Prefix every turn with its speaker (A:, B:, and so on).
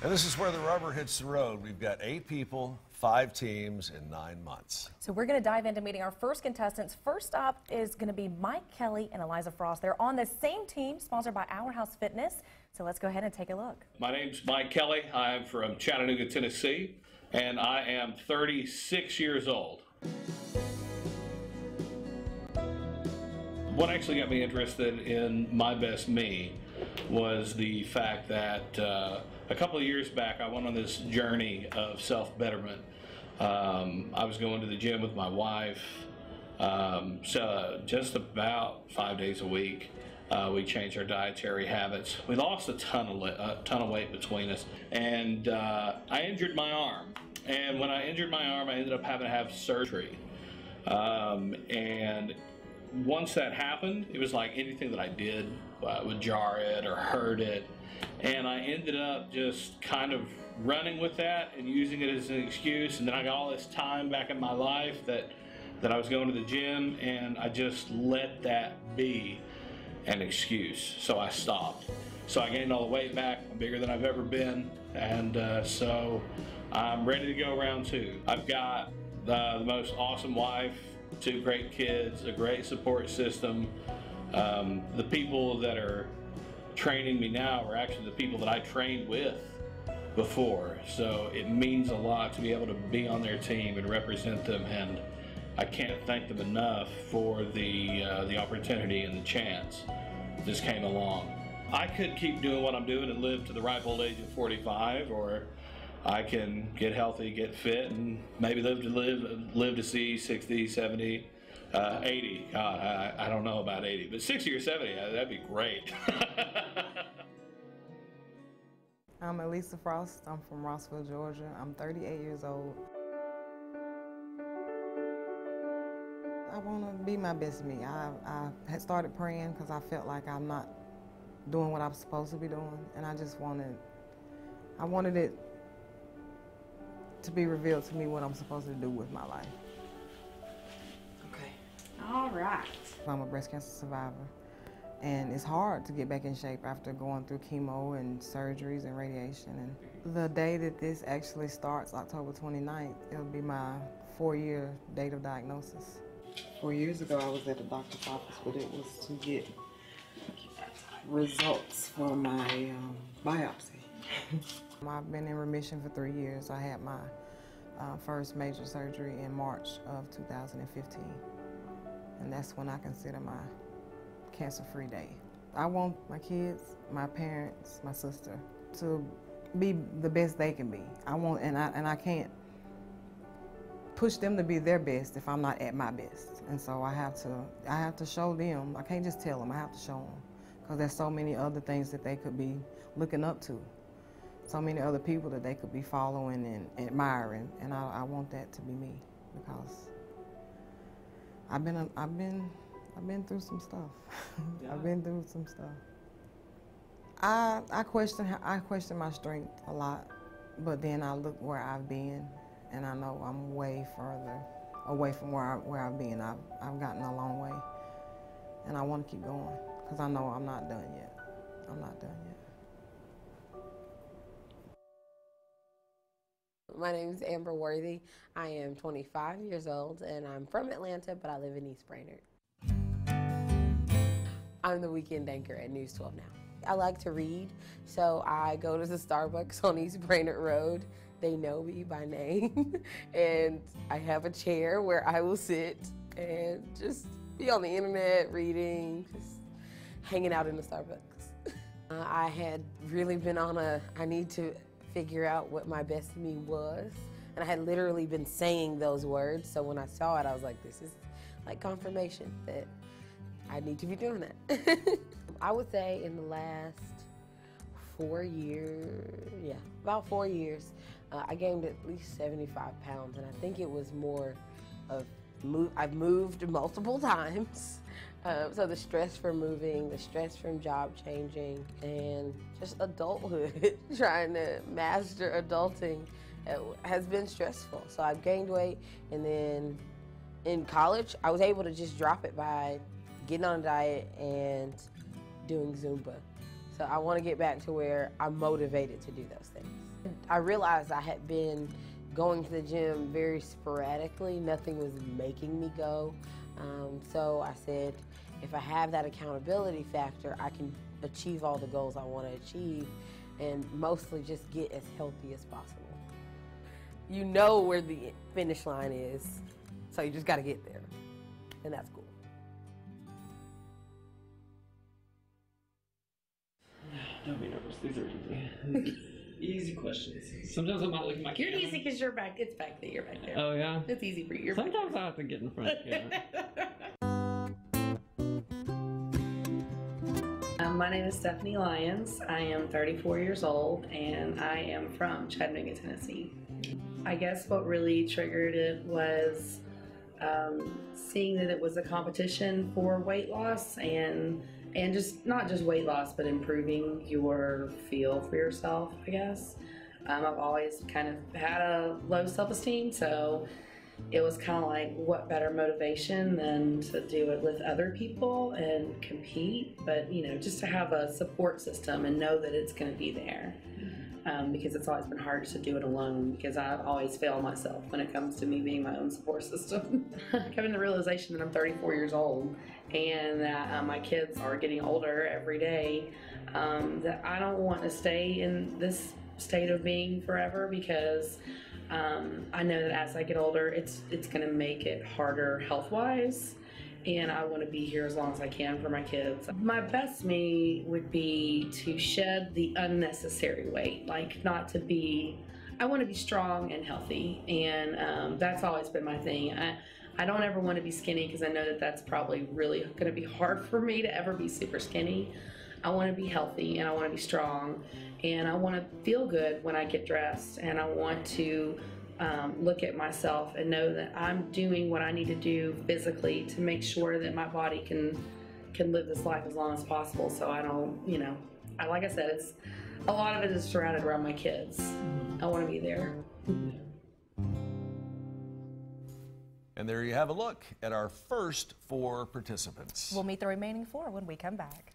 A: And this is where the rubber hits the road. We've got 8 people, 5 teams in 9 months.
B: So we're going to dive into meeting our first contestants. First up is going to be Mike Kelly and Eliza Frost. They're on the same team, sponsored by Our House Fitness. So let's go ahead and take a look.
C: My name's Mike Kelly. I'm from Chattanooga, Tennessee, and I am 36 years old. What actually got me interested in My Best Me was the fact that a couple of years back I went on this journey of self-betterment. I was going to the gym with my wife so just about 5 days a week. We changed our dietary habits. We lost a ton of weight between us, and I injured my arm. And when I injured my arm, I ended up having to have surgery. And once that happened, it was like anything that I did would jar it or hurt it. And I ended up just kind of running with that and using it as an excuse. And then I got all this time back in my life that I was going to the gym, and I just let that be an excuse. So I stopped. So I gained all the weight back. I'm bigger than I've ever been. And so I'm ready to go round 2. I've got the most awesome wife, 2 great kids, a great support system. The people that are training me now are actually the people that I trained with before. So it means a lot to be able to be on their team and represent them, and I can't thank them enough for the opportunity and the chance that just came along. I could keep doing what I'm doing and live to the ripe old age of 45, or I can get healthy, get fit, and maybe live to see 60, 70, 80. God, I don't know about 80, but 60 or 70, that'd be great.
D: I'm Eliza Frost. I'm from Rossville, Georgia. I'm 38 years old. I want to be my best me. I had started praying because I felt like I'm not doing what I'm supposed to be doing, and I wanted it to be revealed to me what I'm supposed to do with my life.
B: Okay. All right.
D: I'm a breast cancer survivor, and it's hard to get back in shape after going through chemo and surgeries and radiation. And the day that this actually starts, October 29th, it'll be my 4-year date of diagnosis. 4 years ago, I was at the doctor's office, but it was to get results for my biopsy. I've been in remission for 3 years. I had my first major surgery in March of 2015, and that's when I consider my cancer-free day. I want my kids, my parents, my sister to be the best they can be. And I can't push them to be their best if I'm not at my best. And so I have to show them. I can't just tell them, I have to show them. Because there's so many other things that they could be looking up to. So many other people that they could be following and admiring. And I want that to be me, because I've been through some stuff. Yeah. I've been through some stuff. I question my strength a lot, but then I look where I've been, and I know I'm way further away from where I've been. I've gotten a long way, and I want to keep going, because I know I'm not done yet. I'm not done yet.
E: My name is Amber Worthy. I am 25 years old, and I'm from Atlanta, but I live in East Brainerd. I'm the weekend anchor at News 12 Now. I like to read, so I go to the Starbucks on East Brainerd Road. They know me by name, and I have a chair where I will sit and just be on the internet, reading, just hanging out in the Starbucks. I had really been on I need to figure out what my best me was, and I had literally been saying those words, so when I saw it, I was like, this is like confirmation that I need to be doing that. I would say in the last 4 years, about 4 years, I gained at least 75 pounds, and I think it was more of I've moved multiple times. So the stress from moving, the stress from job changing, and just adulthood, trying to master adulting has been stressful. So I've gained weight, and then in college, I was able to just drop it by getting on a diet and doing Zumba. So I want to get back to where I'm motivated to do those things. I realized I had been going to the gym very sporadically. Nothing was making me go. So I said, if I have that accountability factor, I can achieve all the goals I want to achieve and mostly just get as healthy as possible. You know where the finish line is, so you just got to get there, and that's cool.
F: Don't be nervous. These are easy. Easy questions. Sometimes I might look at my
G: You're
F: camera.
G: easy because you're back. It's back there. You're back there.
F: Oh, yeah?
G: It's easy for you. You're
F: Sometimes I have to get in front of the camera.
G: My name is Stephanie Lyons. I am 34 years old and I am from Chattanooga, Tennessee. I guess what really triggered it was seeing that it was a competition for weight loss and just not just weight loss, but improving your feel for yourself, I guess. I've always kind of had a low self-esteem, so it was kind of like, what better motivation than to do it with other people and compete, but you know, just to have a support system and know that it's going to be there. Because it's always been hard to do it alone, because I've always failed myself when it comes to me being my own support system. Coming to the realization that I'm 34 years old and that my kids are getting older every day, that I don't want to stay in this state of being forever, because I know that as I get older, it's going to make it harder health-wise, and I want to be here as long as I can for my kids. My best me would be to shed the unnecessary weight, like not to be, I want to be strong and healthy, and that's always been my thing. I don't ever want to be skinny, because I know that that's probably really going to be hard for me to ever be super skinny. I want to be healthy and I want to be strong, and I want to feel good when I get dressed, and I want to look at myself and know that I'm doing what I need to do physically to make sure that my body can live this life as long as possible, so I don't, you know, like I said, it's a lot of it is surrounded around my kids. I want to be there.
A: And there you have a look at our first 4 participants.
B: We'll meet the remaining 4 when we come back.